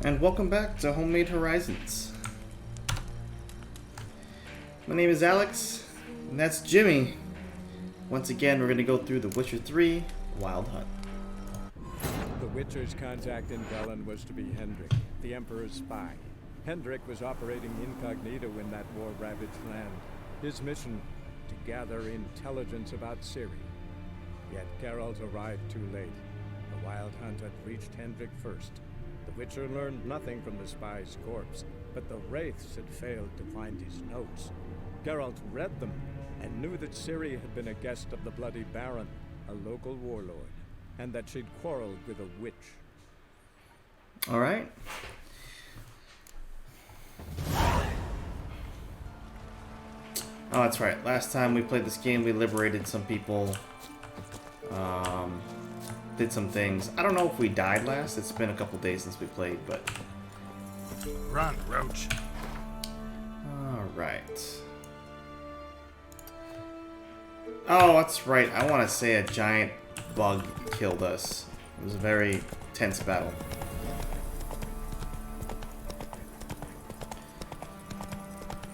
And welcome back to Homemade Horizons. My name is Alex, and that's Jimmy. Once again, we're going to go through The Witcher 3 Wild Hunt. The Witcher's contact in Velen was to be Hendrik, the Emperor's spy. Hendrik was operating incognito in that war-ravaged land. His mission, to gather intelligence about Ciri. Yet Geralt arrived too late. The Wild Hunt had reached Hendrik first. The Witcher learned nothing from the spy's corpse, but the Wraiths had failed to find his notes. Geralt read them and knew that Ciri had been a guest of the Bloody Baron, a local warlord, and that she'd quarreled with a witch. Alright. Oh, that's right. Last time we played this game, we liberated some people. Did some things. I don't know if we died last. It's been a couple days since we played, but... Run, Roach. Alright. Oh, that's right. I want to say a giant bug killed us. It was a very tense battle.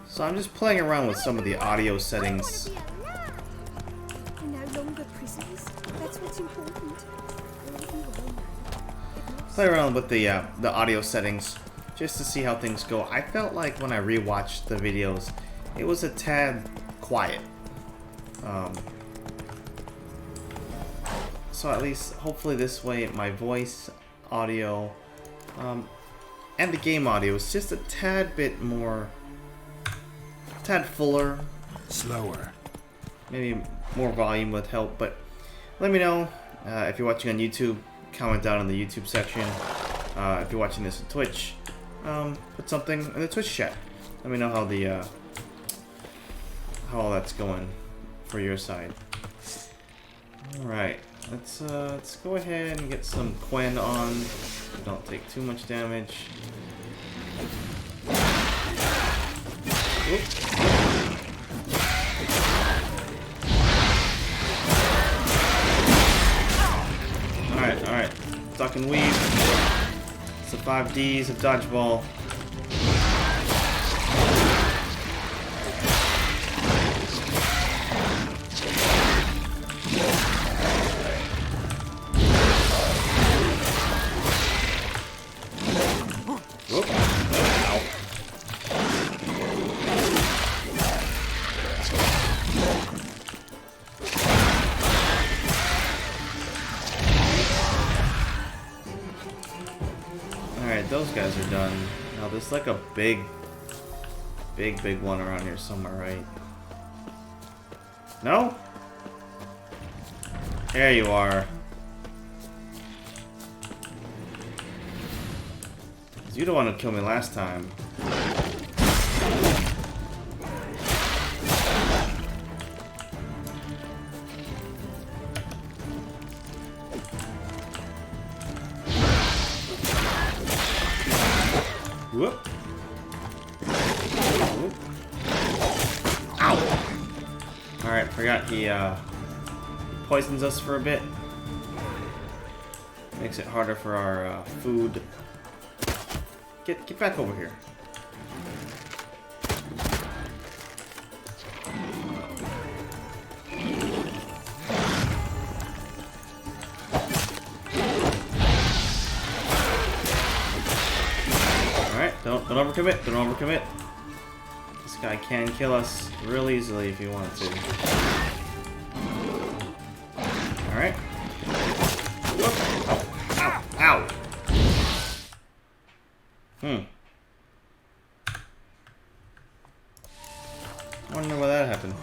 So I'm just playing around with some of the audio settings. We're no longer prisoners. That's what's important. Play around with the audio settings just to see how things go. I felt like when I rewatched the videos, it was a tad quiet. So at least, hopefully this way, my voice, audio, and the game audio is just a tad bit more, tad fuller. Slower. Maybe more volume would help, but let me know if you're watching on YouTube. Comment down in the YouTube section. If you're watching this on Twitch, put something in the Twitch chat. Let me know how the how all that's going for your side. All right, let's go ahead and get some Quen on. So don't take too much damage. Oops. Alright. Duck and weave. It's the 5Ds of dodgeball. Whoop. Ow. Alright, those guys are done. Now there's like a big one around here somewhere, right? No? There you are. You don't want to kill me last time. Whoop. Whoop. Ow! Alright, forgot he poisons us for a bit. Makes it harder for our food. Get back over here. Don't overcommit. Don't overcommit. This guy can kill us real easily if he wanted to. Alright. Ow. Ow. Ow. I wonder why that happened.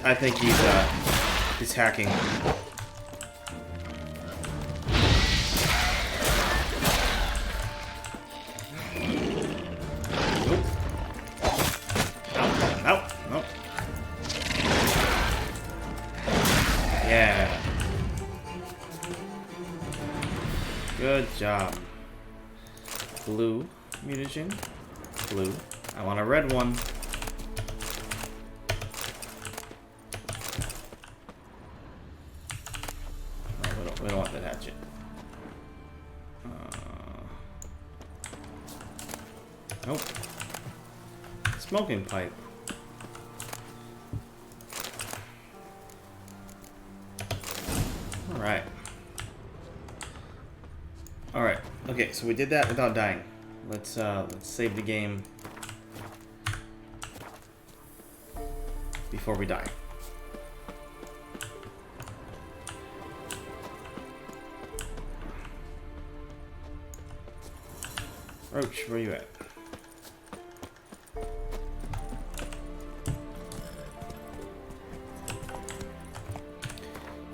I think he's hacking. Yeah. Good job. Blue mutagen. Blue. I want a red one. No, we don't want that hatchet. Nope. Smoking pipe. Alright. Alright. Okay, so we did that without dying. Let's save the game before we die. Roach, where you at?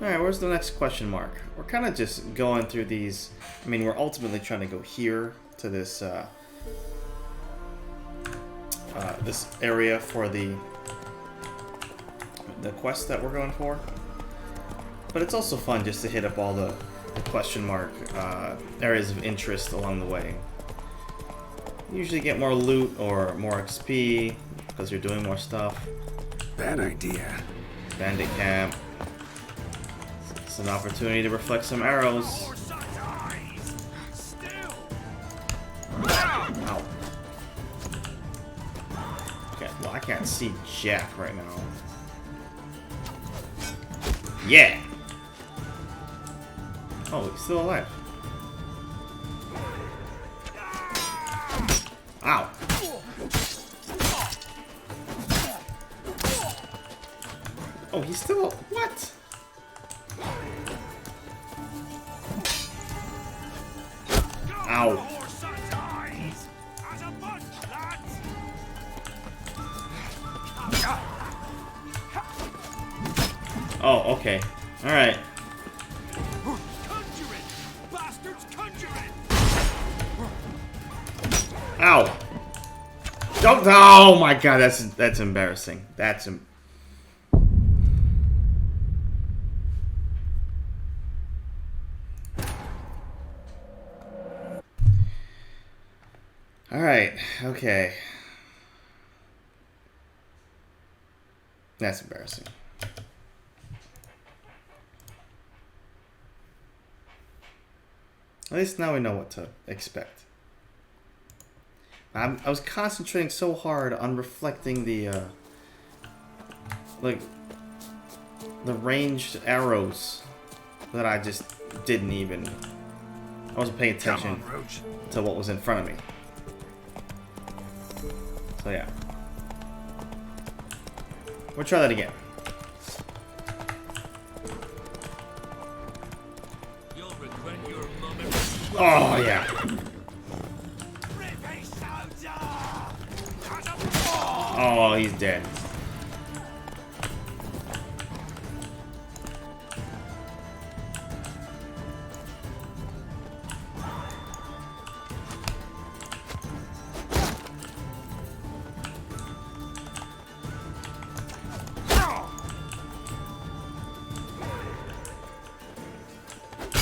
Alright, where's the next question mark? We're kind of just going through these. I mean, we're ultimately trying to go here to this this area for the quest that we're going for. But it's also fun just to hit up all the question mark areas of interest along the way. You usually get more loot or more XP because you're doing more stuff. Bad idea. Bandit camp. It's an opportunity to reflect some arrows. Ow. Okay, well I can't see jack right now. Yeah! Oh, he's still alive. Ow! Oh, he's still... What? Ow. Oh, okay. Alright. Ow. Don't. Oh my god, that's embarrassing. That's Alright, okay. That's embarrassing. At least now we know what to expect. I was concentrating so hard on reflecting the, like, the ranged arrows that I just didn't even... I wasn't paying attention to what was in front of me. So yeah. We'll try that again. Oh yeah. Oh, he's dead.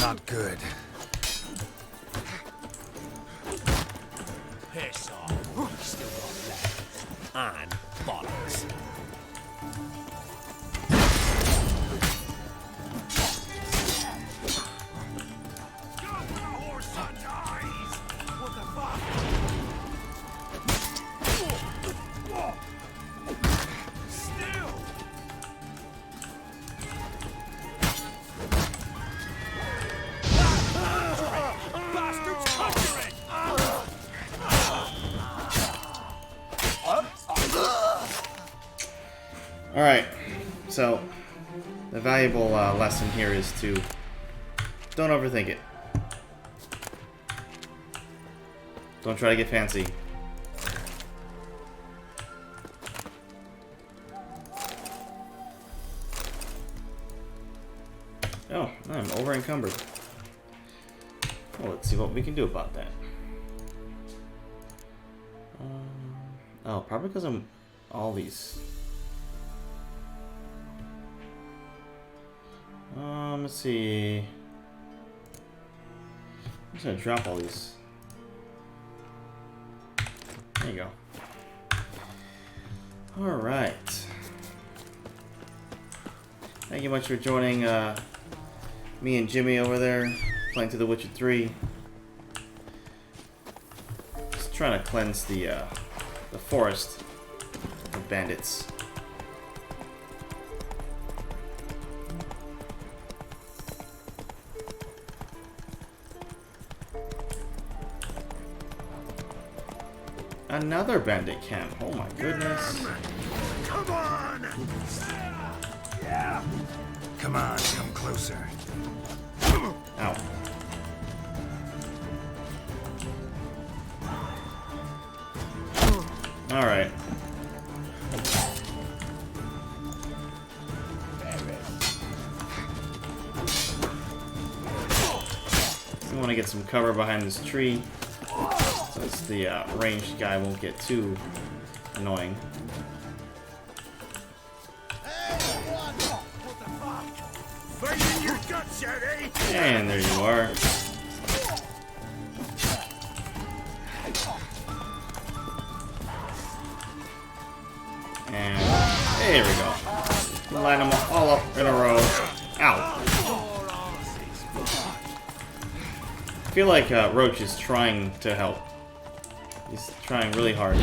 Not good. Piss off. Still got legs. And bollocks. What the fuck? Still. Bastards, conjure it! Alright, so the valuable lesson here is to don't overthink it. Don't try to get fancy. Oh, I'm over encumbered. Well, let's see what we can do about that. Oh, probably because I'm all these. Let's see. I'm just gonna drop all these. There you go. Alright. Thank you much for joining me and Jimmy over there playing through The Witcher 3. trying to cleanse the forest of bandits. Another bandit camp. Oh my goodness. Come on! Yeah. Come on, come closer. Ow. Alright. We want to get some cover behind this tree, since the ranged guy won't get too annoying. Fighting your guts out, eh? And there you are. And there we go. Line them all up in a row. Ow. I feel like Roach is trying to help. He's trying really hard.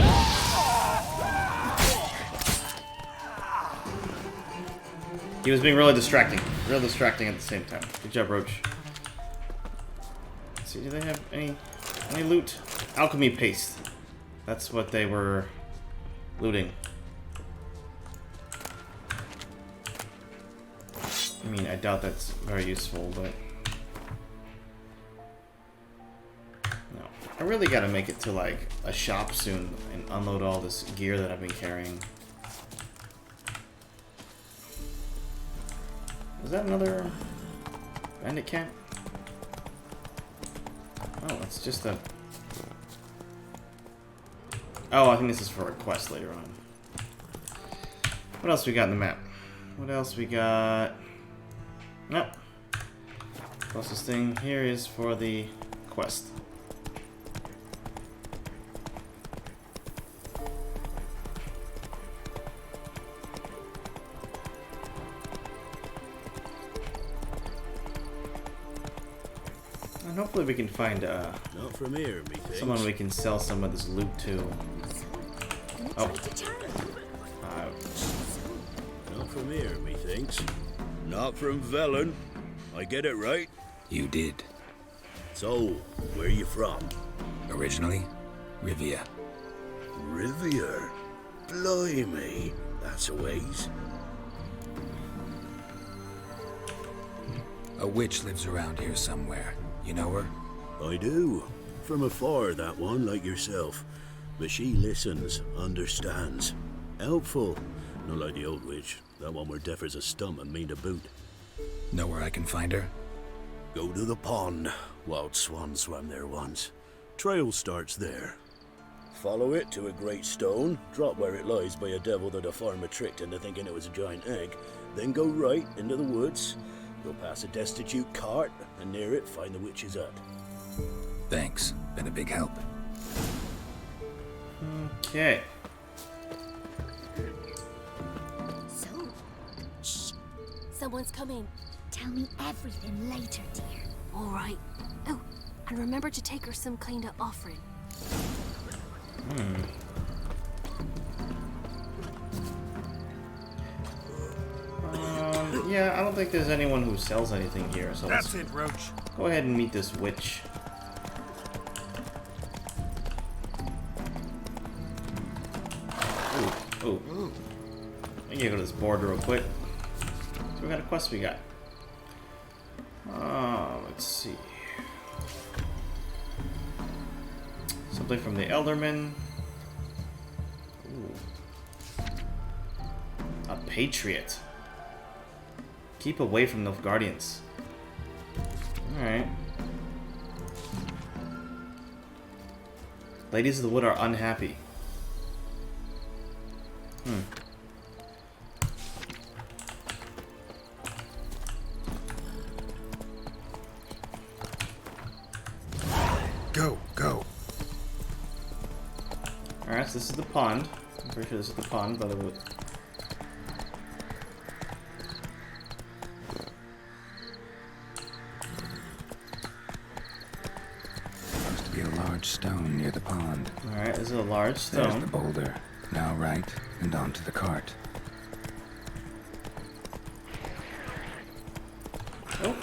He was being really distracting. Real distracting at the same time. Good job, Roach. Let's see, do they have any loot? Alchemy paste. That's what they were looting. I mean, I doubt that's very useful, but... No. I really gotta make it to, like, a shop soon and unload all this gear that I've been carrying. Is that another bandit camp? Oh, it's just a... Oh, I think this is for a quest later on. What else we got in the map? What else we got? Nope. Closest thing here is for the quest. And hopefully we can find Not from here, methinks. someone we can sell some of this loot to. Oh. Not from here, methinks. Not from Velen. I get it right? You did. So, where you from? Originally, Rivia. Rivia? Blimey, that's a ways. A witch lives around here somewhere. You know her? I do. From afar, that one, like yourself. But she listens, understands. Helpful. Not like the old witch. That one were deaf as a stump and mean to boot. Know where I can find her? Go to the pond. Wild swan swam there once. Trail starts there. Follow it to a great stone, drop where it lies by a devil that a farmer tricked into thinking it was a giant egg, then go right into the woods. Go past a destitute cart, and near it find the witch's hut. Thanks. Been a big help. Okay. So, shh. Someone's coming. Tell me everything later, dear. All right. Oh, and remember to take her some kind of offering. Yeah, I don't think there's anyone who sells anything here, so That's let's it, Roach. go ahead and meet this witch. Ooh. I gotta go to this board real quick. So what kind of quest we got? Let's see. Something from the Elderman. Ooh. A Patriot. Keep away from the Guardians. Alright. Ladies of the Wood are unhappy. Go. Alright, so this is the pond. I'm pretty sure this is the pond by the wood. Supposed to be a large stone near the pond. Alright, this is a large There's stone. the boulder. Now right, and onto the cart. Oh.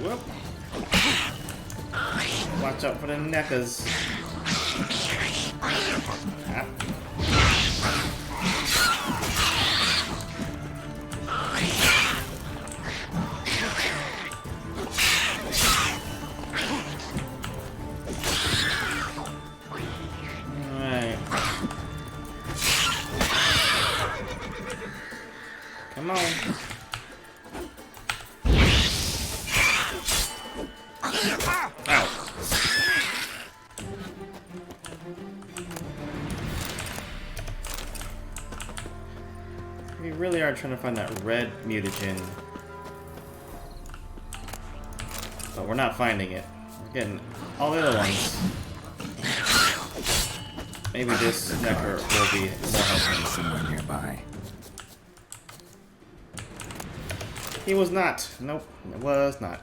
Whoop. Watch out for the neckers. Ah. Alright. Come on. Ow. We really are trying to find that red mutagen. But we're not finding it. We're getting all the other ones. Maybe this necker will be more helpful. Somewhere nearby. He was not. Nope, it was not.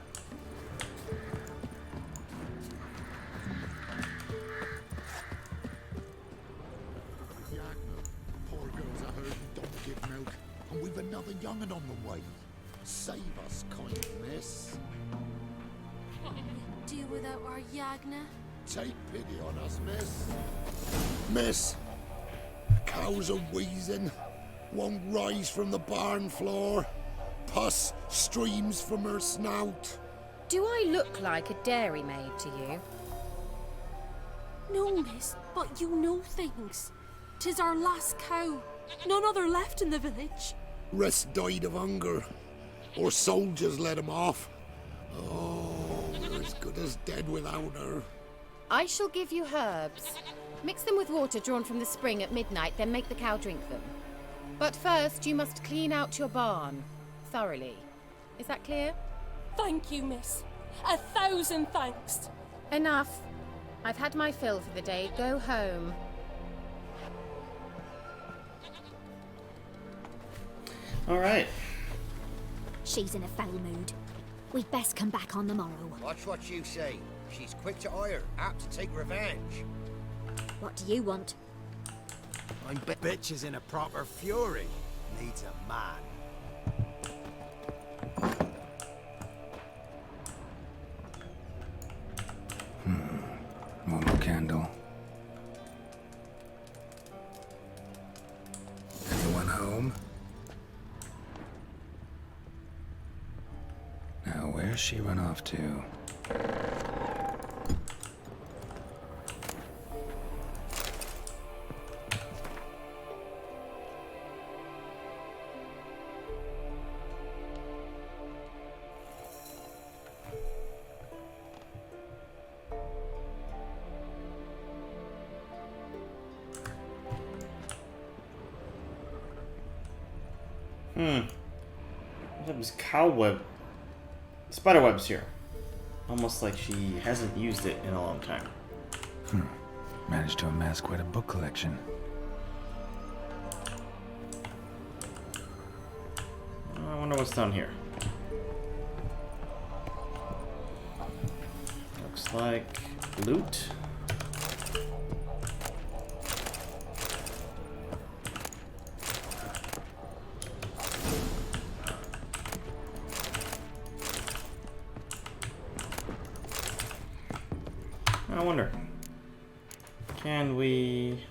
Poor girls are hurt and don't give milk. And we've another young'un on the way. Save us, kind miss. Do without our Yagna? Take pity on us, miss. Miss, cows are wheezing. Won't rise from the barn floor. Pus streams from her snout. Do I look like a dairymaid to you? No, miss, but you know things. 'Tis our last cow. None other left in the village. Rest died of hunger. Or soldiers let him off. Oh, we're as good as dead without her. I shall give you herbs. Mix them with water drawn from the spring at midnight, then make the cow drink them. But first, you must clean out your barn. Thoroughly. Is that clear? Thank you, miss. 1,000 thanks. Enough. I've had my fill for the day. Go home. Alright. She's in a foul mood. We'd best come back on the morrow. Watch what you say. She's quick to ire, apt to take revenge. What do you want? I'm bitch is in a proper fury. Needs a man. One more candle. Anyone home? Now, where's she run off to? There's cow web. Spider webs here. Almost like she hasn't used it in a long time. Managed to amass quite a book collection. I wonder what's down here. Looks like loot. I wonder, can we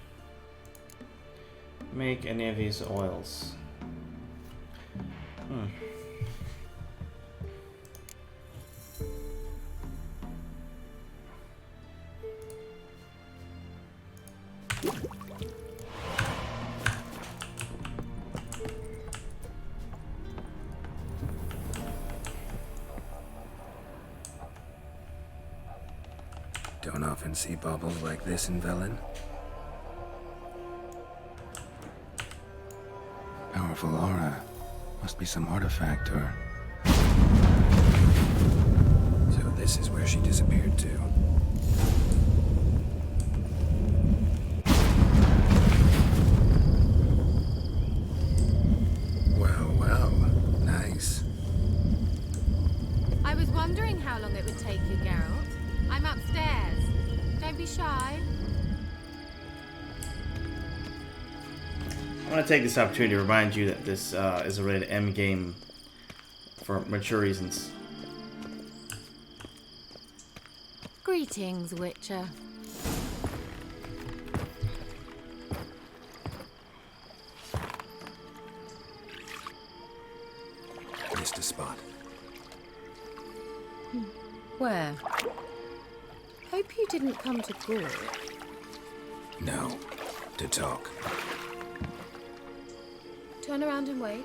make any of these oils? Don't often see baubles like this in Velen. Powerful aura. Must be some artifact or... So this is where she disappeared to. Well, well. Nice. I was how long it would take you, Geralt. I'm upstairs. Don't be shy. I want to take this opportunity to remind you that this is a rated M game for mature reasons. Greetings, Witcher. Missed a spot. Where? Hope you didn't come to Gore. No. To talk. Turn around and wait.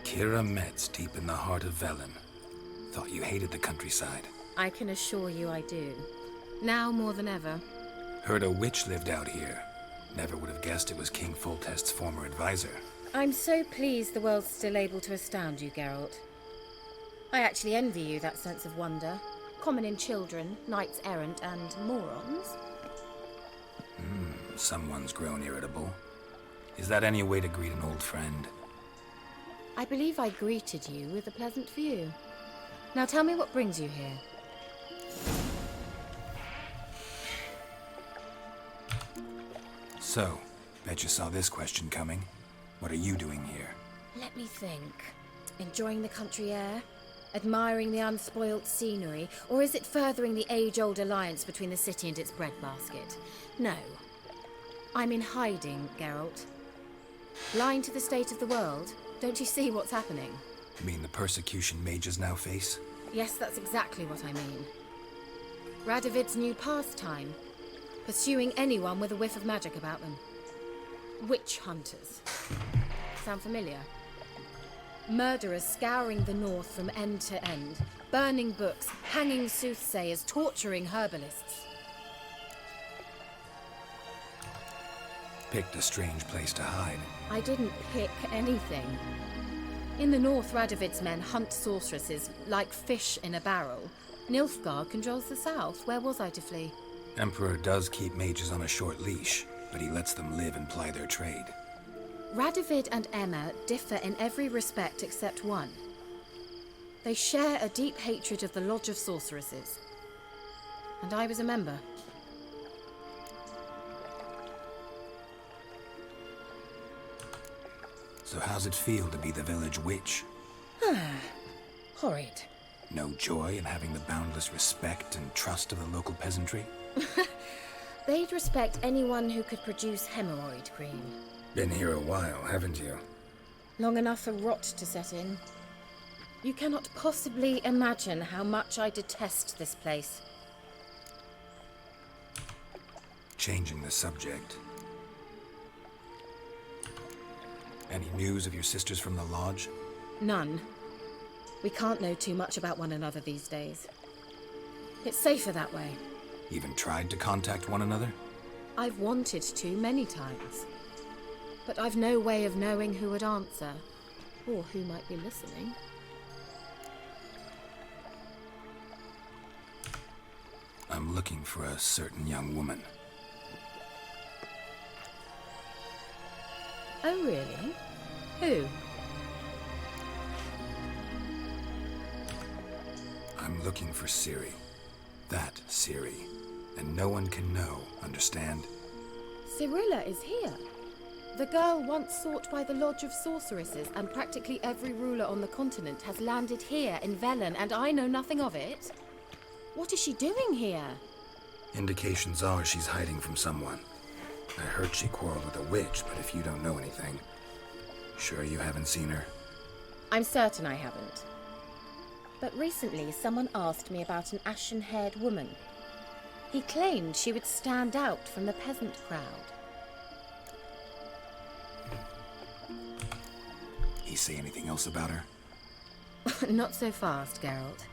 Kira Metz, deep in the heart of Velen. Thought you hated the countryside. I can assure you I do. Now more than ever. Heard a witch lived out here. Never would have guessed it was King Foltest's former advisor. I'm so pleased the world's still able to astound you, Geralt. I actually envy you that sense of wonder. Common in children, knights errant, and morons. Someone's grown irritable. Is that any way to greet an old friend? I believe I greeted you with a pleasant view. Now tell me what brings you here. So, bet you saw this question coming. What are you doing here? Let me think. Enjoying the country air? Admiring the unspoilt scenery? Or is it furthering the age-old alliance between the city and its breadbasket? No. I'm in hiding, Geralt. Blind to the state of the world? Don't you see what's happening? You mean the persecution mages now face? Yes, that's exactly what I mean. Radovid's new pastime. Pursuing anyone with a whiff of magic about them. Witch hunters. Sound familiar? Murderers scouring the north from end to end. Burning books, hanging soothsayers, torturing herbalists. Picked a strange place to hide. I didn't pick anything. In the north, Radovid's men hunt sorceresses like fish in a barrel. Nilfgaard controls the south. Where was I to flee? Emperor does keep mages on a short leash, but he lets them live and ply their trade. Radovid and Emma differ in every respect except one. They share a deep hatred of the Lodge of Sorceresses. And I was a member. So how's it feel to be the village witch? Horrid. No joy in having the boundless respect and trust of the local peasantry? They'd respect anyone who could produce hemorrhoid cream. Been here a while, haven't you? Long enough for rot to set in. You cannot possibly imagine how much I detest this place. Changing the subject. Any news of your sisters from the lodge? None. We can't know too much about one another these days. It's safer that way. Even tried to contact one another? I've wanted to many times. But I've no way of knowing who would answer, or who might be listening. I'm looking for a certain young woman. Oh, really? Who? I'm looking for Ciri. That Ciri. And no one can know, understand? Cirilla is here. The girl once sought by the Lodge of Sorceresses, and practically every ruler on the continent has landed here in Velen, and I know nothing of it. What is she doing here? Indications are she's hiding from someone. I heard she quarreled with a witch, but if you don't know anything, sure you haven't seen her? I'm certain I haven't. But recently, someone asked me about an ashen-haired woman. He claimed she would stand out from the peasant crowd. He say anything else about her? Not so fast, Geralt.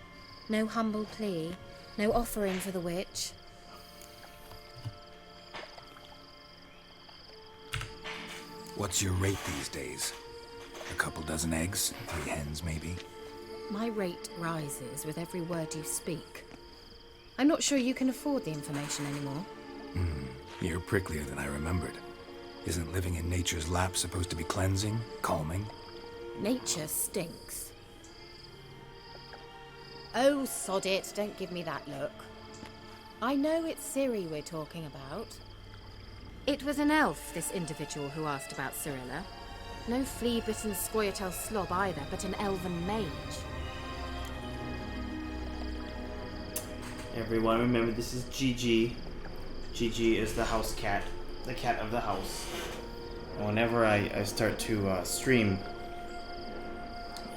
No humble plea, no offering for the witch. What's your rate these days? A couple dozen eggs? 3 hens, maybe? My rate rises with every word you speak. I'm not sure you can afford the information anymore. You're pricklier than I remembered. Isn't living in nature's lap supposed to be cleansing, calming? Nature stinks. Oh, sod it. Don't give me that look. I know it's Ciri we're talking about. It was an elf, this individual who asked about Cirilla. No flea-bitten Scoia'tael slob either, but an elven mage. Everyone, remember this is Gigi. Gigi is the house cat, the cat of the house. And whenever I start to stream,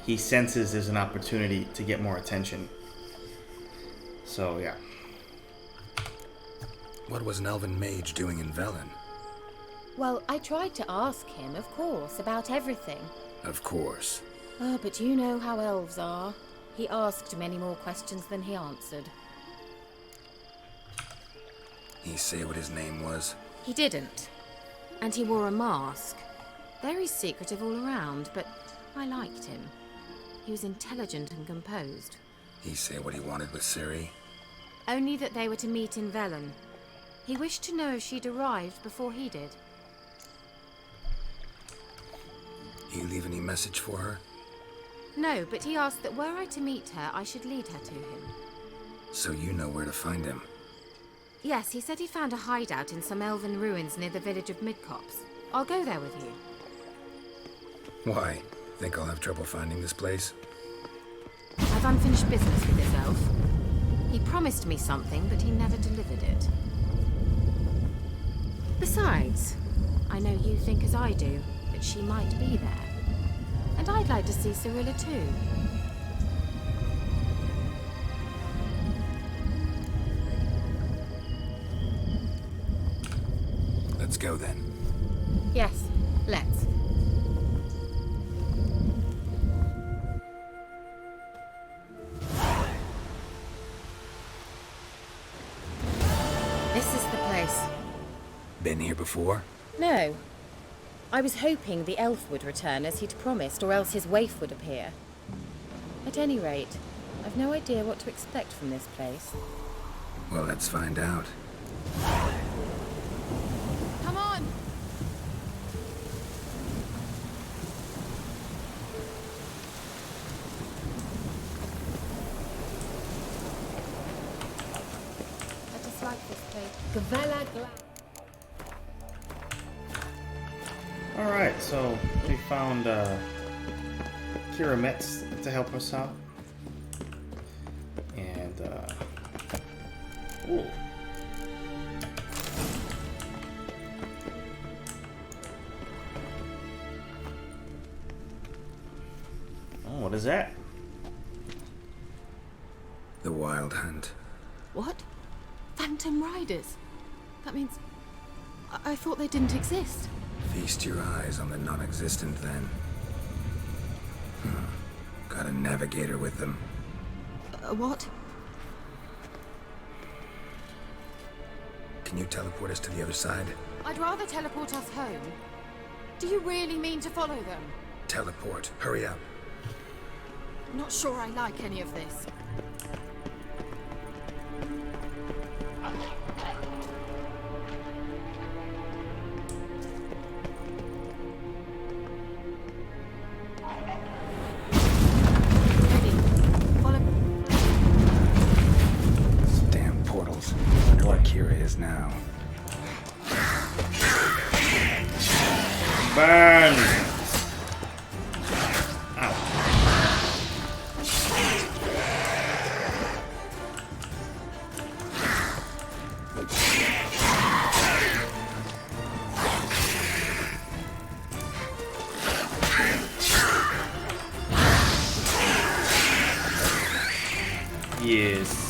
he senses there's an opportunity to get more attention. So, yeah. What was an elven mage doing in Velen? Well, I tried to ask him, of course, about everything. Of course. Oh, but you know how elves are. He asked many more questions than he answered. He say what his name was? He didn't. And he wore a mask. Very secretive all around, but I liked him. He was intelligent and composed. He say what he wanted with Ciri? Only that they were to meet in Velen. He wished to know if she'd arrived before he did. You leave any message for her? No, but he asked that were I to meet her, I should lead her to him. So you know where to find him? Yes, he said he found a hideout in some elven ruins near the village of Midcopse. I'll go there with you. Why? Think I'll have trouble finding this place? I've unfinished business with this elf. He promised me something, but he never delivered it. Besides, I know you think as I do, that she might be there. And I'd like to see Cirilla too. Let's go then. Yes, let's. This is the place. Been here before? No. I was hoping the elf would return as he'd promised, or else his waif would appear. At any rate, I've no idea what to expect from this place. Well, let's find out. Come on! I just like this place. Alright, so we found Kira Metz to help us out. And, ooh. Oh, what is that? The Wild Hunt. What? Phantom Riders? That means... I thought they didn't exist. Feast your eyes on the non-existent then. Got a navigator with them. What? Can you teleport us to the other side? I'd rather teleport us home. Do you really mean to follow them? Teleport. Hurry up. Not sure I like any of this. Now. Burn! Ow. Yes.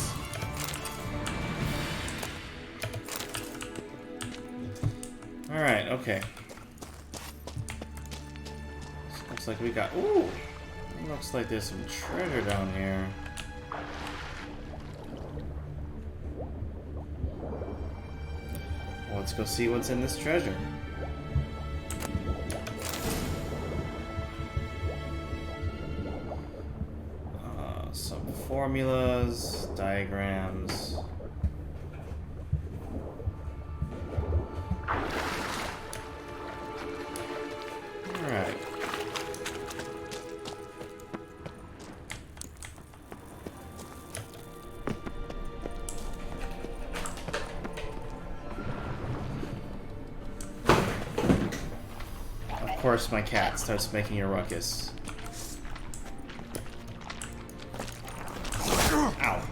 Alright, okay. Looks like we got... Ooh! Looks like there's some treasure down here. Well, let's go see what's in this treasure. Formulas, diagrams. Alright. Of course my cat starts making a ruckus. Ow.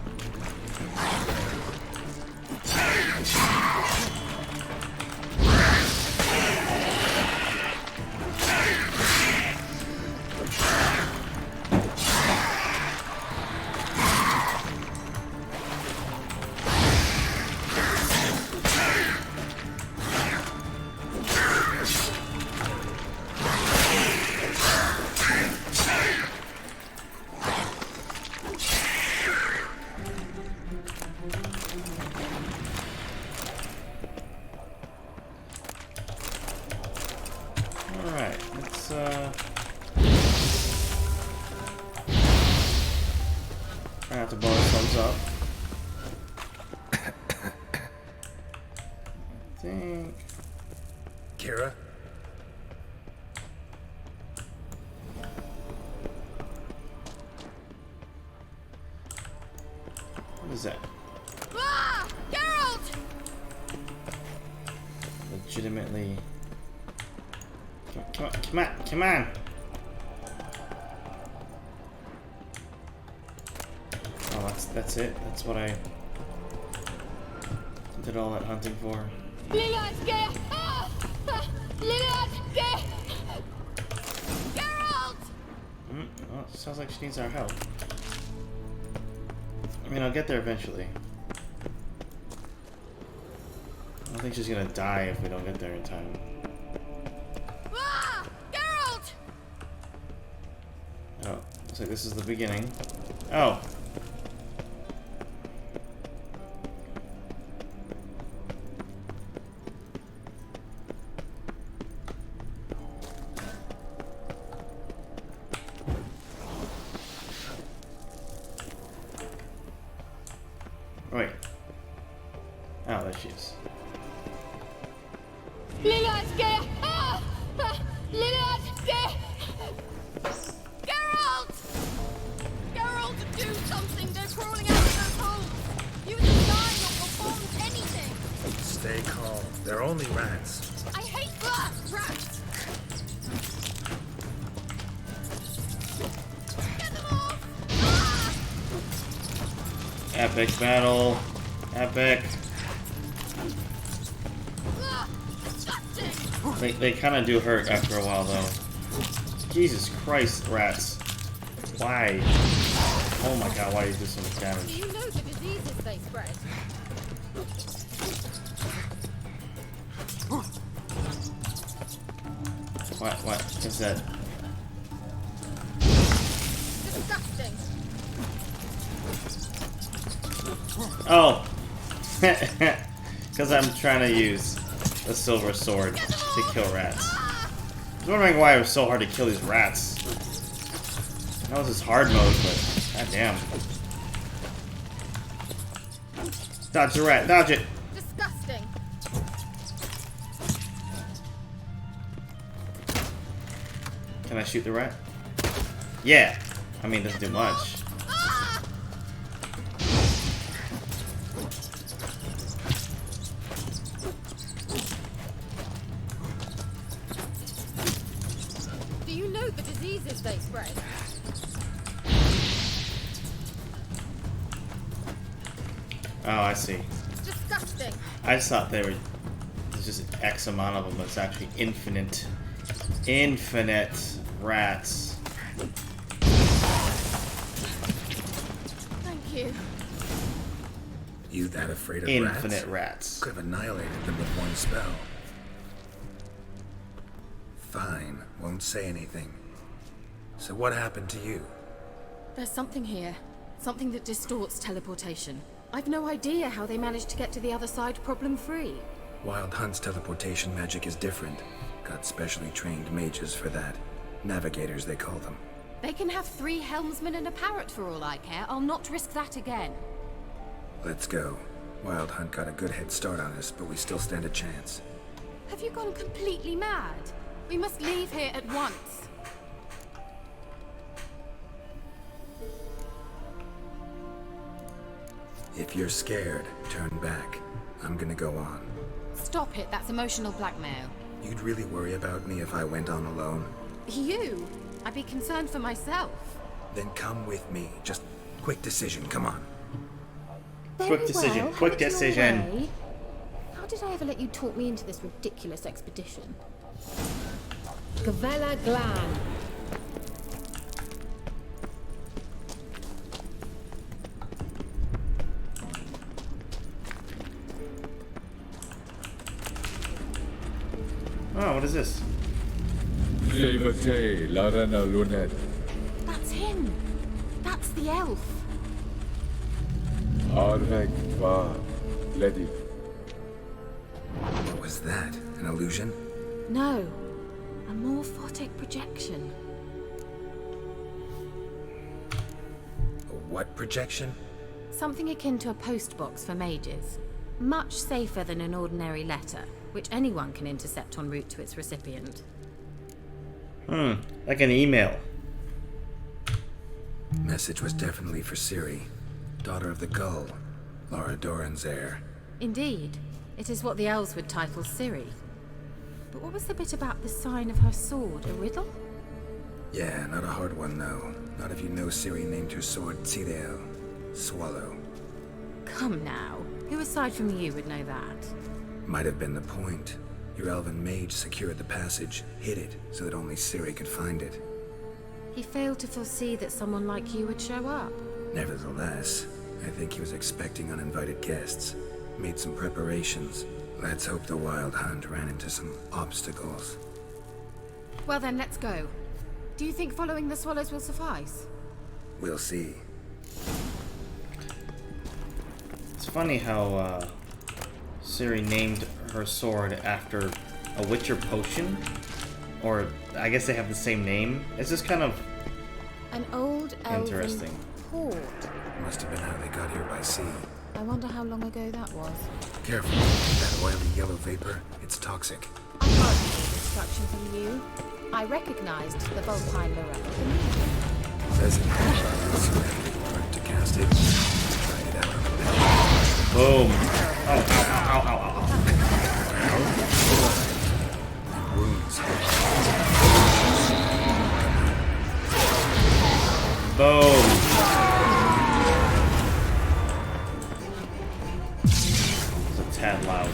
Alright, let's try not to blow ourselves up. I think. Kira? What is that? Ah! Geralt! Legitimately. Come on. Oh, that's it. That's what I did all that hunting for. Geralt! Well, it sounds like she needs our help. I mean, I'll get there eventually. I don't think she's gonna die if we don't get there in time. Ah! Geralt! Oh, looks like this is the beginning. Oh. Wait. Oh, there she is. Geralt, do something! They're crawling out of those holes! Use a sign or perform anything! Stay calm. They're only rats. I hate rats! Get them off! Ah! Epic battle. Epic. Ah! Disgusting! They kind of do hurt after a while, though. Jesus Christ, rats. Why? Oh my god, why do you do so much Do damage? you know the diseases they spread? What is that? Disgusting. Oh! Because I'm trying to use the silver sword to kill rats. I was wondering why it was so hard to kill these rats. That was his hard mode, but goddamn. Dodge the rat, dodge it! Disgusting. Can I shoot the rat? Yeah! I mean, it doesn't do much. Do you know the diseases they spread? Oh, I see. Disgusting. I just thought there's just X amount of them, but it's actually infinite. Infinite rats. Thank you. You that afraid of Infinite rats? rats. Could have annihilated them with one spell. Fine, won't say anything. So what happened to you? There's something here. Something that distorts teleportation. I've no idea how they managed to get to the other side problem-free. Wild Hunt's teleportation magic is different. Got specially trained mages for that. Navigators, they call them. They can have 3 helmsmen and a parrot for all I care. I'll not risk that again. Let's go. Wild Hunt got a good head start on us, but we still stand a chance. Have you gone completely mad? We must leave here at once. If you're scared, turn back. I'm gonna go on. Stop it, that's emotional blackmail. You'd really worry about me if I went on alone? You? I'd be concerned for myself. Then come with me. Just quick decision, come on. Quick decision, quick decision. How did I ever let you talk me into this ridiculous expedition? Gavella Glan. Oh, what is this? That's him. That's the elf. What was that? An illusion? No. A morphotic projection. A what projection? Something akin to a postbox for mages. Much safer than an ordinary letter, which anyone can intercept en route to its recipient. Like an email. Message was definitely for Ciri, daughter of the Gull, Laura Doran's heir. Indeed. It is what the elves would title Ciri. But what was the bit about the sign of her sword? A riddle? Yeah, not a hard one, no. Not if you know Ciri named her sword Ciri, Swallow. Come now. Who aside from you would know that? Might have been the point. Your elven mage secured the passage, hid it, so that only Ciri could find it. He failed to foresee that someone like you would show up. Nevertheless, I think he was expecting uninvited guests. Made some preparations. Let's hope the Wild Hunt ran into some obstacles. Well then, let's go. Do you think following the swallows will suffice? We'll see. It's funny how Ciri named her sword after a Witcher potion, or I guess they have the same name. It's just kind of an old interesting. Port. Must have been how they got here by sea. I wonder how long ago that was. Careful, that oily yellow vapor, it's toxic. I can't take instruction from you. I recognized the Vulpine Lorette. Doesn't hurt to cast it. Tried it out on the bench. Boom. Oh, ow, ow, ow, ow. Wounds. Boom. It's a tad loud.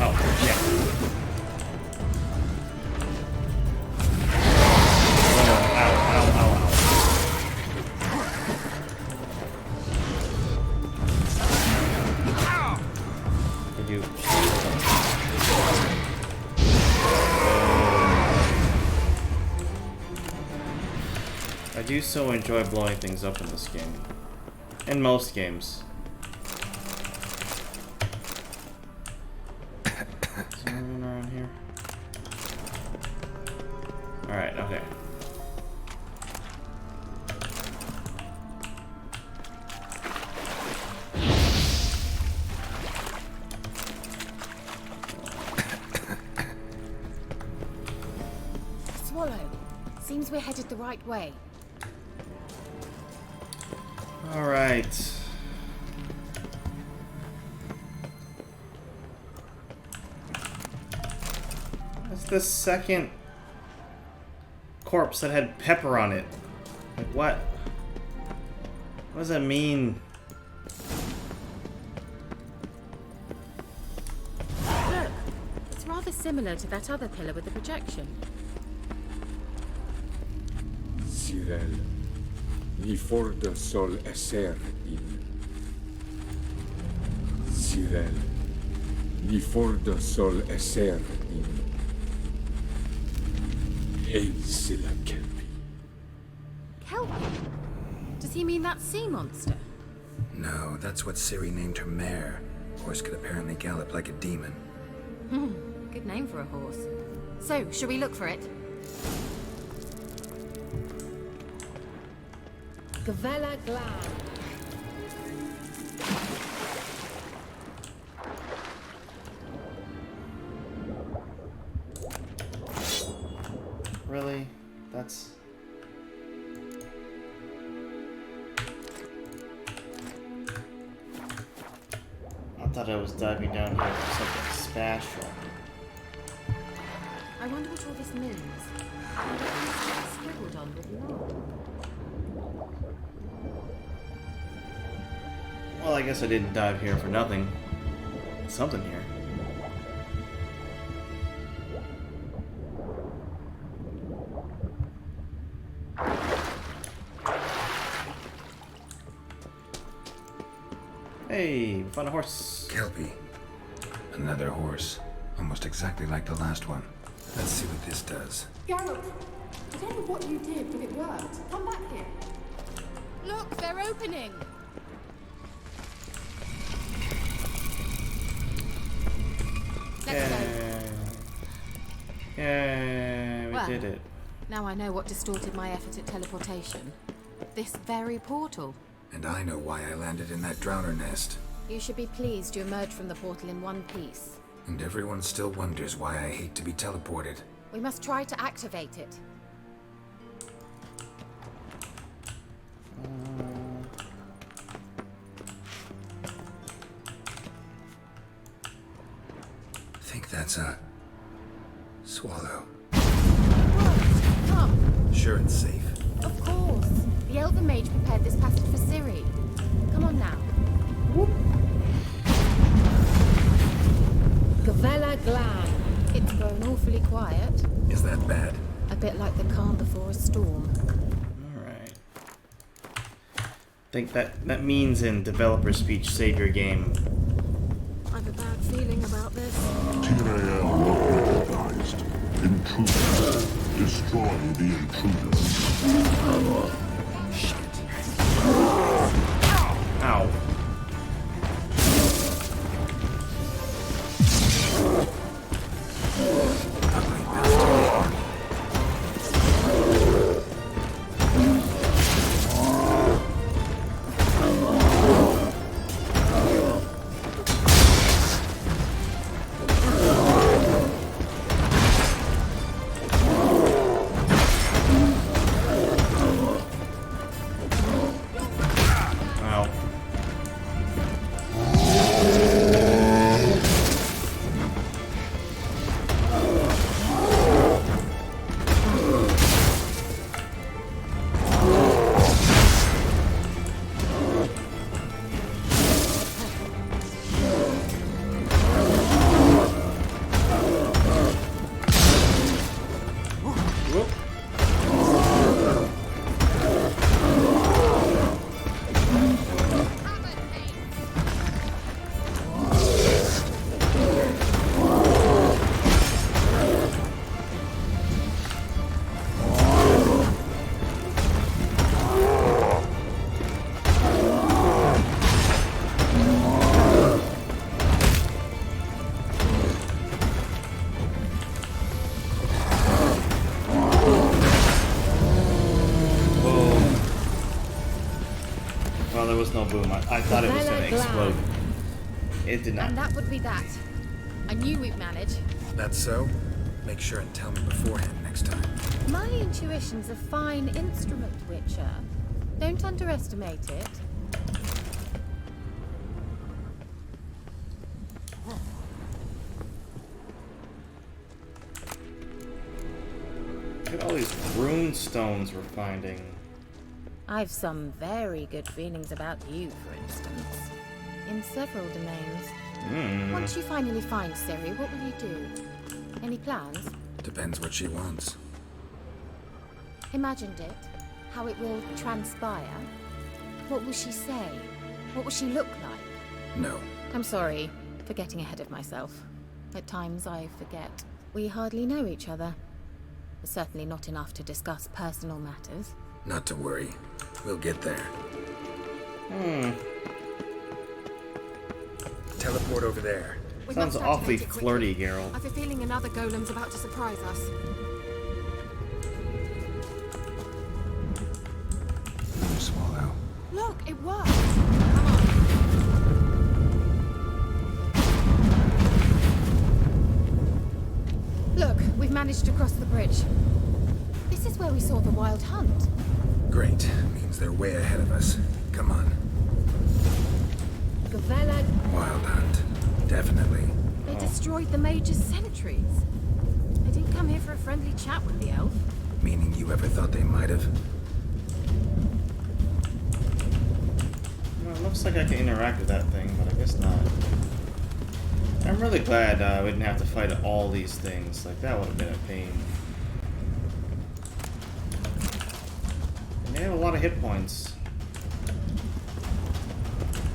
Oh, yeah. I do so enjoy blowing things up in this game. In most games. Is there anyone around here? Alright, okay. Swallow. Seems we're headed the right way. Alright. That's the second corpse that had pepper on it. Like, what? What does that mean? Look! It's rather similar to that other pillar with the projection. Cyril, ni forda sol esser in. Cyril, ni forda sol esser in. Eisila kelpi. Kelpie? Does he mean that sea monster? No, that's what Ciri named her mare. Horse could apparently gallop like a demon. Good name for a horse. So, shall we look for it? Gavella Glad. Really? That's... I thought I was diving down here for something special. I wonder what all this means. Scribbled on with love. Well, I guess I didn't dive here for nothing. Something here. Hey, we found a horse. Kelpie. Another horse. Almost exactly like the last one. Let's see what this does. Geralt, I don't know what you did, but it worked. Come back here. Look, they're opening! Let's go. Yeah, we did it. Now I know what distorted my effort at teleportation. This very portal. And I know why I landed in that drowner nest. You should be pleased you emerged from the portal in one piece. And everyone still wonders why I hate to be teleported. We must try to activate it. I think that's a... swallow. What? Come. Sure it's safe. Of course. The Elven Mage prepared this passage for Ciri. Come on now. Gavella Glad. It's grown awfully quiet. Is that bad? A bit like the calm before a storm. Alright. I think that means in developer speech, save your game. I've a bad feeling about this. Tyrael not recognized. Intruder. Destroy the intruder. Ow. There was no boom. I thought it was going to explode. It did not. And that would be that. I knew we'd manage. That's so? Make sure and tell me beforehand next time. My intuition's a fine instrument, Witcher. Don't underestimate it. Look at all these rune stones we're finding. I've some very good feelings about you, for instance. In several domains. Once you finally find Ciri, what will you do? Any plans? Depends what she wants. Imagined it? How it will transpire? What will she say? What will she look like? No. I'm sorry for getting ahead of myself. At times I forget. We hardly know each other. Certainly not enough to discuss personal matters. Not to worry. We'll get there. teleport over there. We Sounds must awfully activate it quickly. flirty, Geralt. I've a feeling another golem's about to surprise us. Swallow. Look, it worked. Come on. Look, we've managed to cross the bridge. This is where we saw the wild hunt. Great. Means they're way ahead of us. Come on. Gavella, Wild hunt. Definitely. they destroyed the Major's sentries. They didn't come here for a friendly chat with the elf. Meaning you ever thought they might have? Well, it looks like I can interact with that thing, but I guess not. I'm really glad we didn't have to fight all these things. Like, that would have been a pain. And they have a lot of hit points.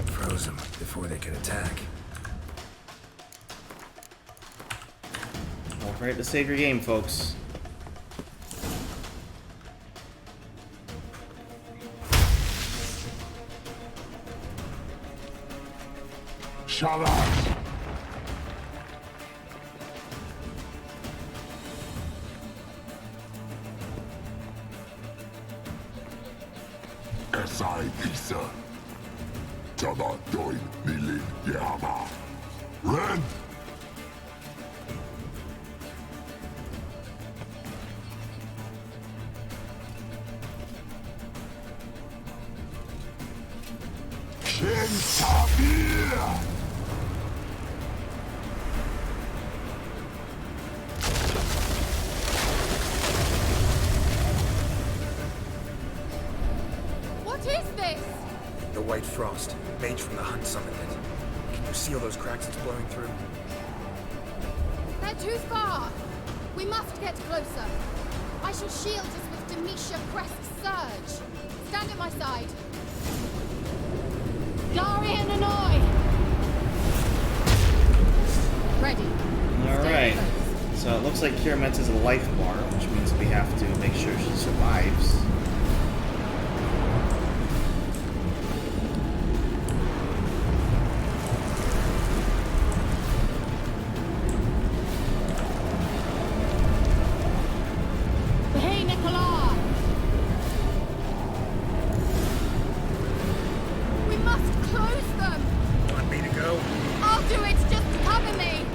Froze them before they could attack. Don't forget to save your game, folks. Shut up! Esai Isa. Tama doin nilin yama. Ren! Kentabir! What is this? The White Frost. Mage from the hunt summoned it. Can you see all those cracks it's blowing through? They're too far. We must get closer. I shall shield us with Demetia Crest's surge. Stand at my side. Dari and Annoy! Ready. Alright. So it looks like Kiramet is a life bar, which means we have to make sure she survives. Hey, Nicola! We must close them! Want me to go? I'll do it, just cover me!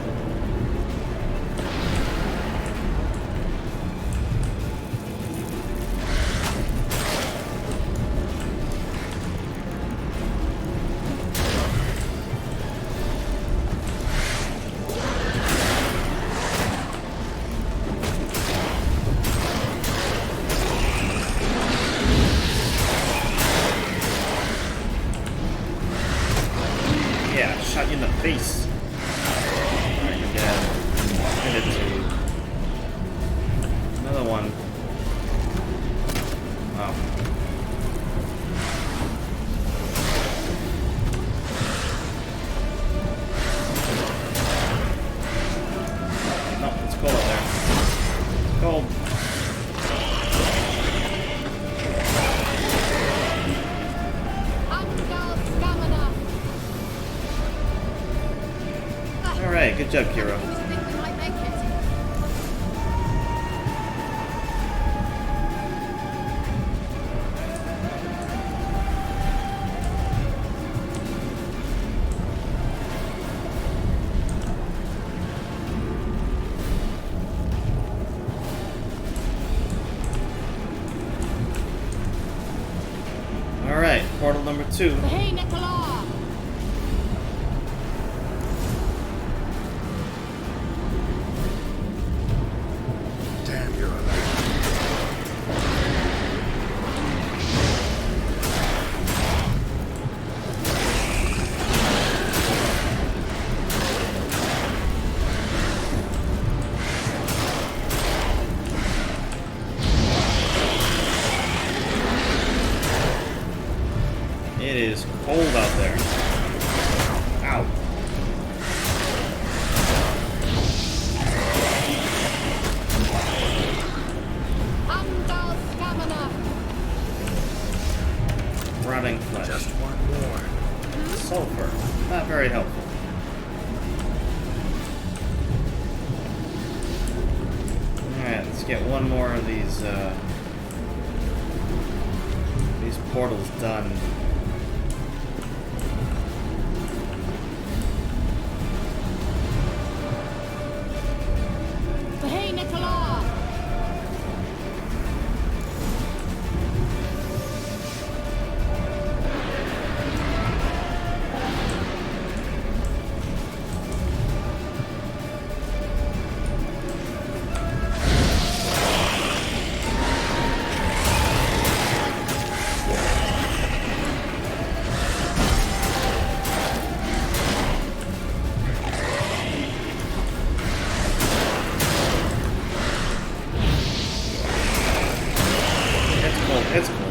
Yeah, shot you in the face. Alright, you're dead. I did too. Another one. Oh. No, it's cold out there. It's cold. Alright, good job, Kira. Think we might make it? Alright, portal number 2. Hey, Nicola! Damn, you're alive. It is cold out there. Ow. Andal Stamina! Rotting flesh. Just one more. Sulfur. Not very helpful. Let's get one more of these portals done. Hey, Nicola! It's cool.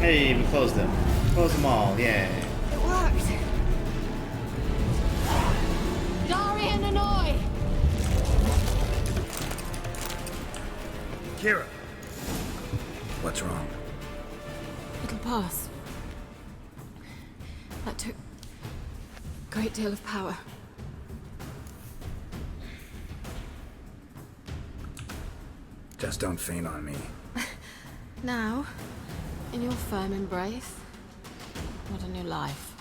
Hey, we closed them. Close them all, yeah. It worked. Darian and I. Kira! What's wrong? It'll pass. That took a great deal of power. Just don't faint on me. Now, in your firm embrace, what a new life.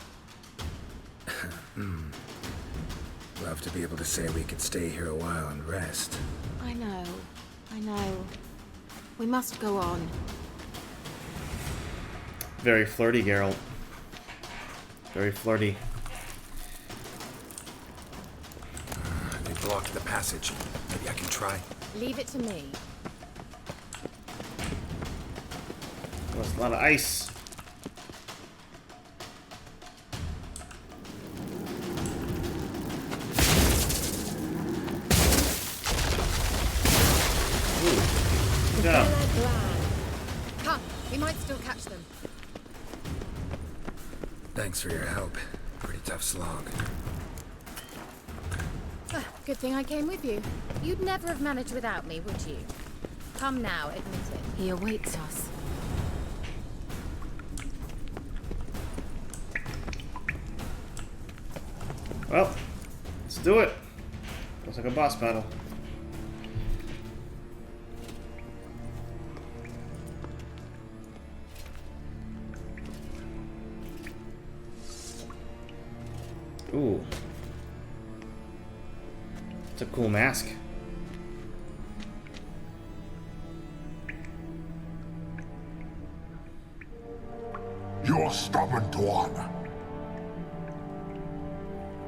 Love to be able to say we could stay here a while and rest. I know. We must go on. Very flirty, Geralt. Very flirty. They blocked the passage. Maybe I can try. Leave it to me. There's a lot of ice. Ooh. Good job. Come, we might still catch them. Thanks for your help. Pretty tough slog. Good thing I came with you. You'd never have managed without me, would you? Come now, admit it. He awaits us. Well, let's do it. Looks like a boss battle. Ooh. It's a cool mask. You're stubborn one.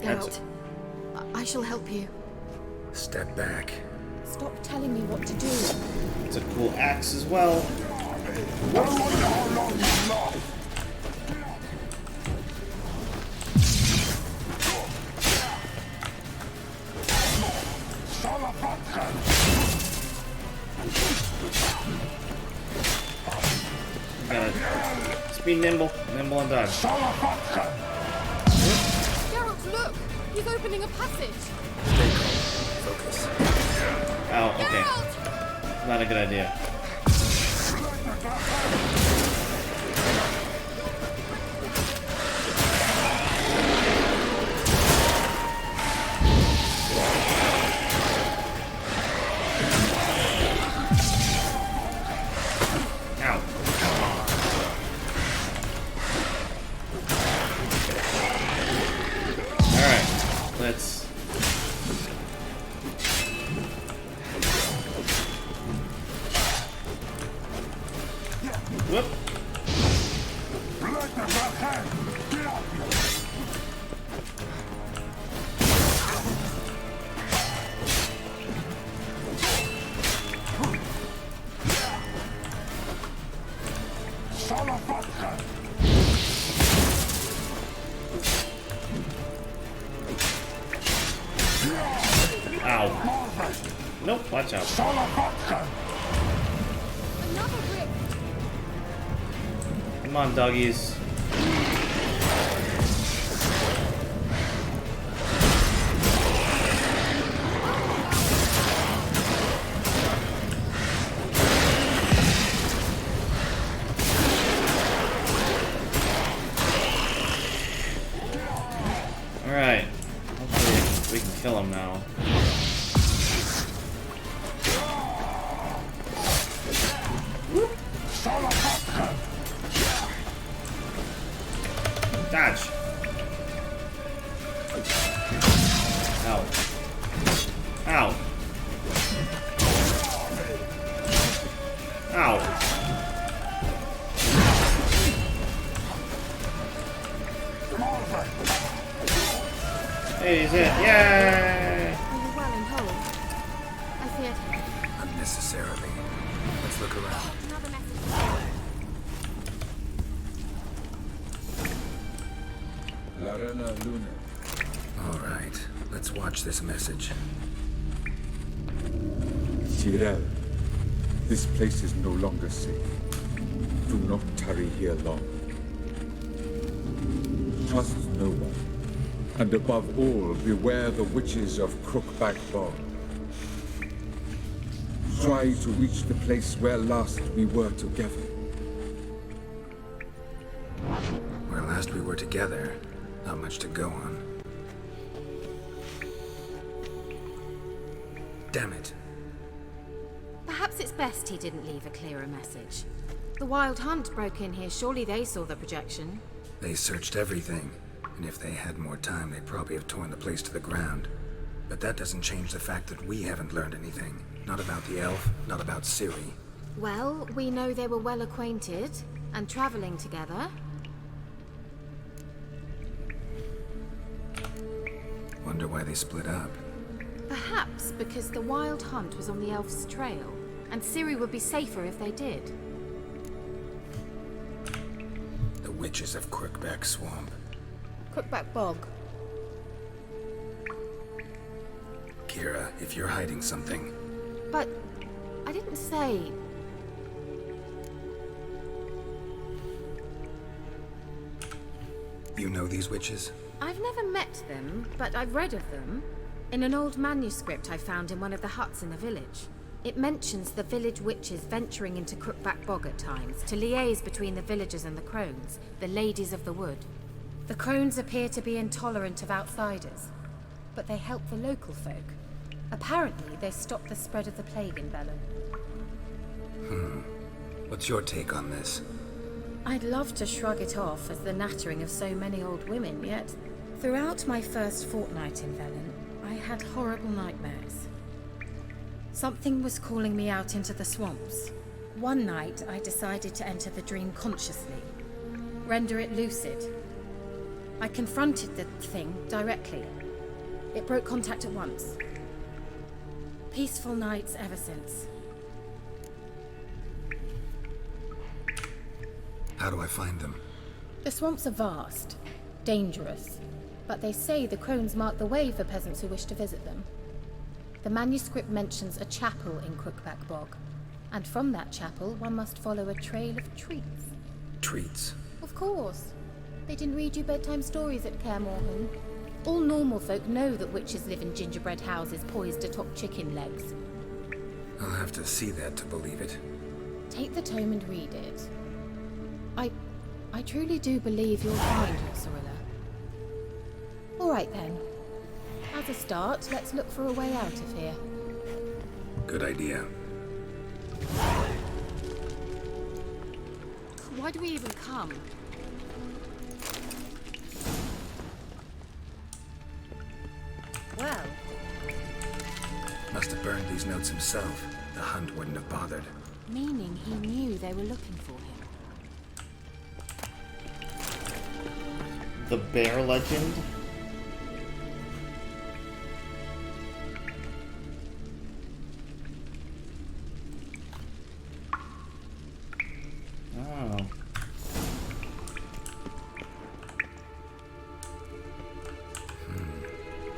Geralt, I shall help you. Step back. Stop telling me what to do. It's a cool axe as well. I wonder how long you last. Gotta just be nimble and dodge. Geralt, look! He's opening a passage! Stay calm. Focus. Oh, okay. Geralt! Not a good idea. Ow. Alright, let's... Whoop. Ow. Nope, watch out. Another brick! Come on, doggies. him now. Dodge. Ow. Ow. Ow. Hey, he's it. Yay! Are you well and whole? I feared him. Unnecessarily. Let's look around. Another message. Larena Luna. All right, let's watch this message. Ciri, this place is no longer safe. Do not tarry here long. Trust no one. And above all, beware the witches of Crookback Bog. Try to reach the place where last we were together. Where last we were together, not much to go on. Damn it. Perhaps it's best he didn't leave a clearer message. The Wild Hunt broke in here. Surely they saw the projection. They searched everything, and if they had more time, they'd probably have torn the place to the ground. But that doesn't change the fact that we haven't learned anything. Not about the elf, not about Ciri. Well, we know they were well acquainted and traveling together. Wonder why they split up. Perhaps because the Wild Hunt was on the elf's trail, and Ciri would be safer if they did. The witches of Crookback Swamp. Crookback Bog. Kira, if you're hiding something... But I didn't say... You know these witches? I've never met them, but I've read of them. In an old manuscript I found in one of the huts in the village. It mentions the village witches venturing into Crookback Bog at times to liaise between the villagers and the crones, the ladies of the wood. The crones appear to be intolerant of outsiders, but they help the local folk. Apparently, they stop the spread of the plague in Bellum. What's your take on this? I'd love to shrug it off as the nattering of so many old women, yet throughout my first fortnight in Velen, I had horrible nightmares. Something was calling me out into the swamps. One night, I decided to enter the dream consciously, render it lucid. I confronted the thing directly. It broke contact at once. Peaceful nights ever since. How do I find them? The swamps are vast, dangerous, but they say the crones mark the way for peasants who wish to visit them. The manuscript mentions a chapel in Crookback Bog, and from that chapel one must follow a trail of treats. Treats? Of course. They didn't read you bedtime stories at Kaer Morhen. All normal folk know that witches live in gingerbread houses poised atop chicken legs. I'll have to see that to believe it. Take the tome and read it. I truly do believe you'll find her, Cirilla. All right then. As a start, let's look for a way out of here. Good idea. Why do we even come? Well, Must have burned these notes himself. The Hunt wouldn't have bothered. meaning he knew they were looking for him. The bear legend? Oh.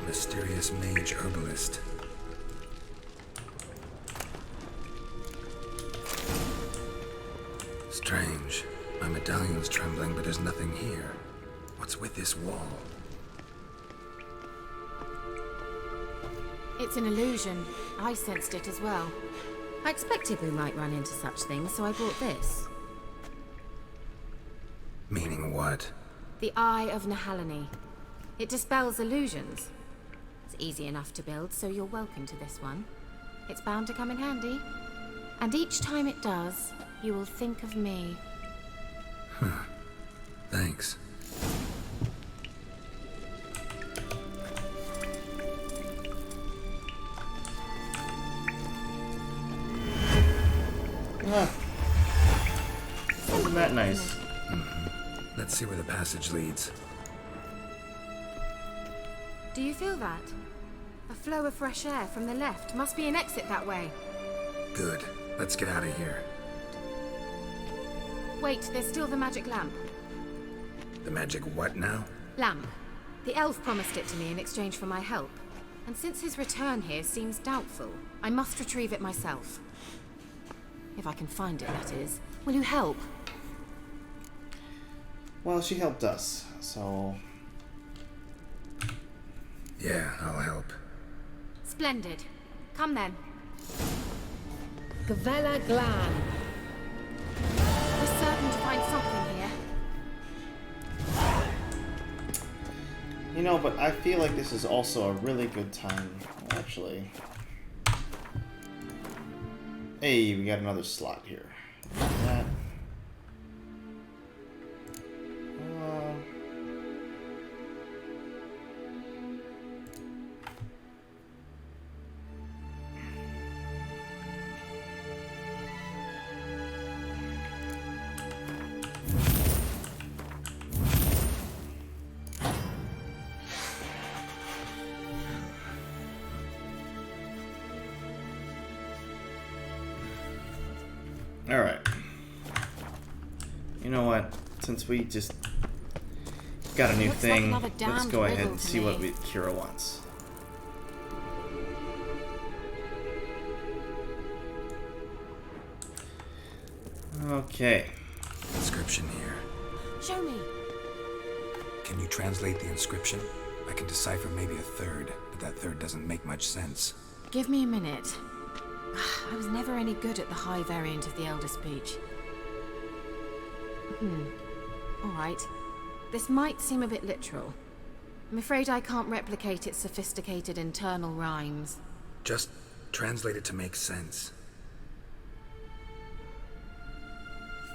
Mysterious mage herbalist. Strange. My medallion's trembling, but there's nothing here. What's with this wall? It's an illusion. I sensed it as well. I expected we might run into such things, so I brought this. Meaning what? The Eye of Nahalani. It dispels illusions. It's easy enough to build, so you're welcome to this one. It's bound to come in handy. And each time it does, you will think of me. Huh. Thanks. Wasn't that nice? Let's see where the passage leads. Do you feel that? A flow of fresh air from the left. Must be an exit that way. Good. Let's get out of here. Wait, there's still the magic lamp. The magic what now? Lamp. The elf promised it to me in exchange for my help. And since his return here seems doubtful, I must retrieve it myself. If I can find it, that is. Will you help? Well, she helped us, so... Yeah, I'll help. Splendid. Come then. Gavella Glan. We're certain to find something here. You know, but I feel like this is also a really good time, actually. Hey, we got another slot here. That. Alright. You know what? Since we just got a new Looks thing, like another let's damned go ahead riddle and to see what me. Kira wants. Okay. Inscription here. Show me. Can you translate the inscription? I can decipher maybe a third, but that third doesn't make much sense. Give me a minute. I was never any good at the high variant of the Elder Speech. Alright. This might seem a bit literal. I'm afraid I can't replicate its sophisticated internal rhymes. Just translate it to make sense.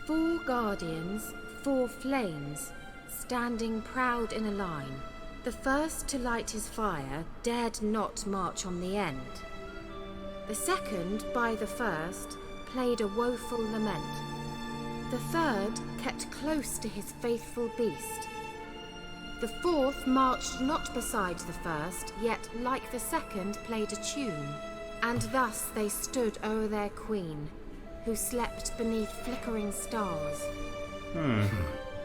4 guardians, 4 flames, standing proud in a line. The first to light his fire dared not march on the end. The second, by the first, played a woeful lament. The third kept close to his faithful beast. The fourth marched not beside the first, yet, like the second, played a tune. And thus they stood o'er their queen, who slept beneath flickering stars.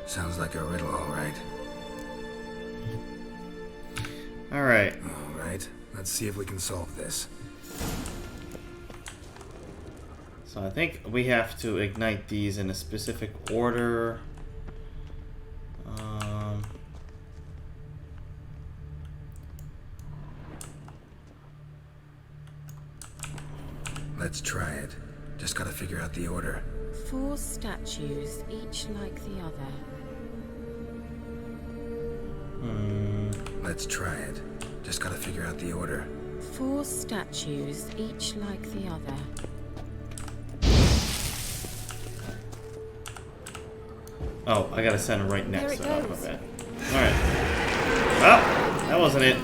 Sounds like a riddle, all right. Alright. All right. Let's see if we can solve this. So I think we have to ignite these in a specific order. Let's try it. Just gotta figure out the order. 4 statues, each like the other. Let's try it. Just gotta figure out the order. 4 statues, each like the other. Oh, I gotta send it right next There it to it. goes. My bad. Alright. Well, that wasn't it.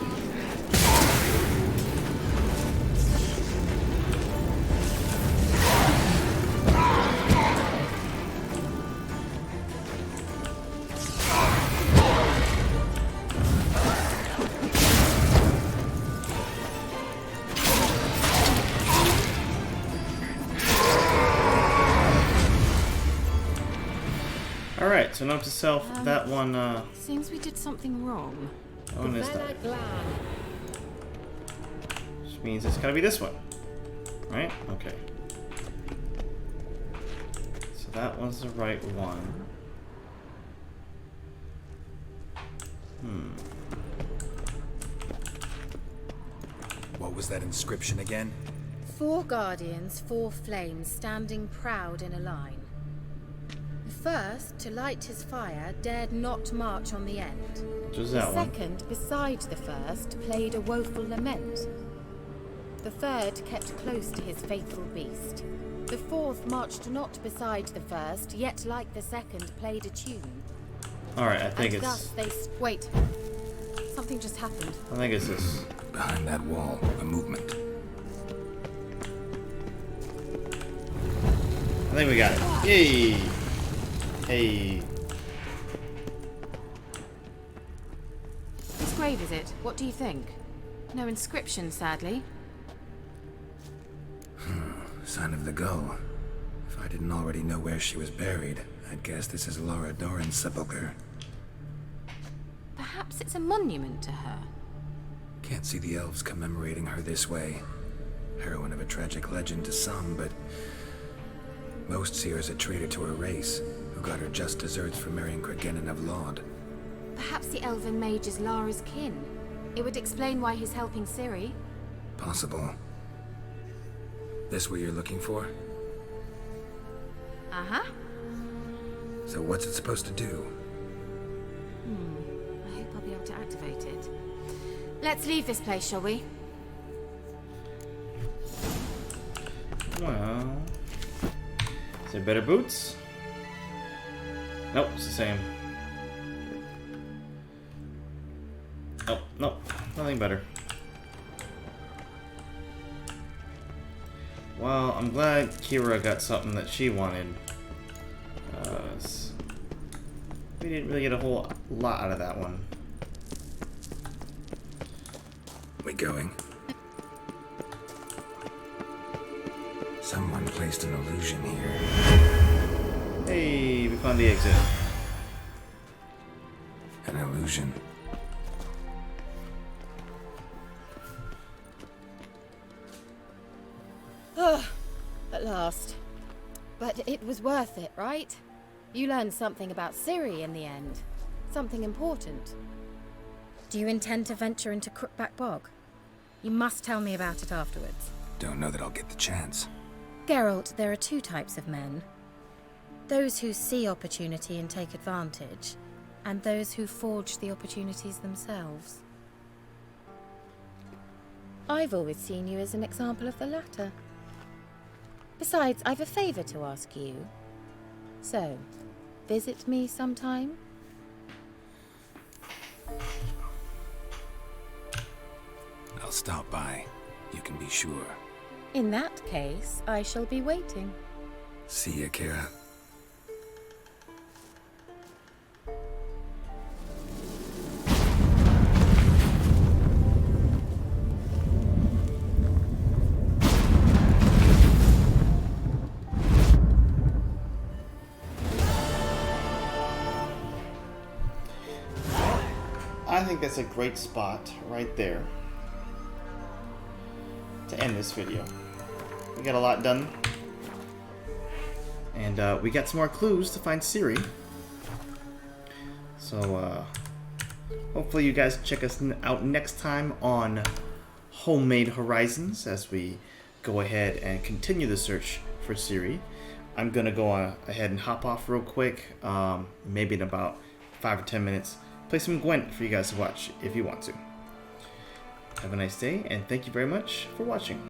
Alright, so note to self, that one, Seems we did something wrong. that one is that. Glan. Which means it's gotta be this one. Right? Okay. So that one's the right one. What was that inscription again? 4 guardians, 4 flames, standing proud in a line. The first to light his fire dared not march on the end. Which was The that one? second, beside the first, played a woeful lament. The third kept close to his faithful beast. The fourth marched not beside the first, yet like the second played a tune. Alright, I think And it's... thus they wait. Something just happened. I think it's this. Behind that wall, a movement. I think we got it. Yay! Hey. Whose grave is it? What do you think? No inscription, sadly. Sign of the gull. If I didn't already know where she was buried, I'd guess this is Laura Doran's sepulcher. Perhaps it's a monument to her. Can't see the elves commemorating her this way. Heroine of a tragic legend to some, but most see her as a traitor to her race, who got her just deserts for marrying Cregennan of Laud. Perhaps the elven mage is Lara's kin. It would explain why he's helping Ciri. Possible. This what you're looking for? Uh-huh. So what's it supposed to do? I hope I'll be able to activate it. Let's leave this place, shall we? Well... Is there better boots? Nope, it's the same. Nope, nothing better. Well, I'm glad Kira got something that she wanted. We didn't really get a whole lot out of that one. We going? Someone placed an illusion here. Hey, we found the exit. An illusion. At last. But it was worth it, right? You learned something about Ciri in the end. Something important. Do you intend to venture into Crookback Bog? You must tell me about it afterwards. Don't know that I'll get the chance. Geralt, there are two types of men. Those who see opportunity and take advantage, and those who forge the opportunities themselves. I've always seen you as an example of the latter. Besides, I've a favor to ask you. So, visit me sometime? I'll stop by. You can be sure. In that case, I shall be waiting. See ya, Kira. I think that's a great spot right there to end this video. We got a lot done. And we got some more clues to find Ciri. So hopefully you guys check us out next time on Homemade Horizons as we go ahead and continue the search for Ciri. I'm gonna go ahead and hop off real quick, maybe in about 5 or 10 minutes. Play some Gwent for you guys to watch if you want to. Have a nice day, and thank you very much for watching.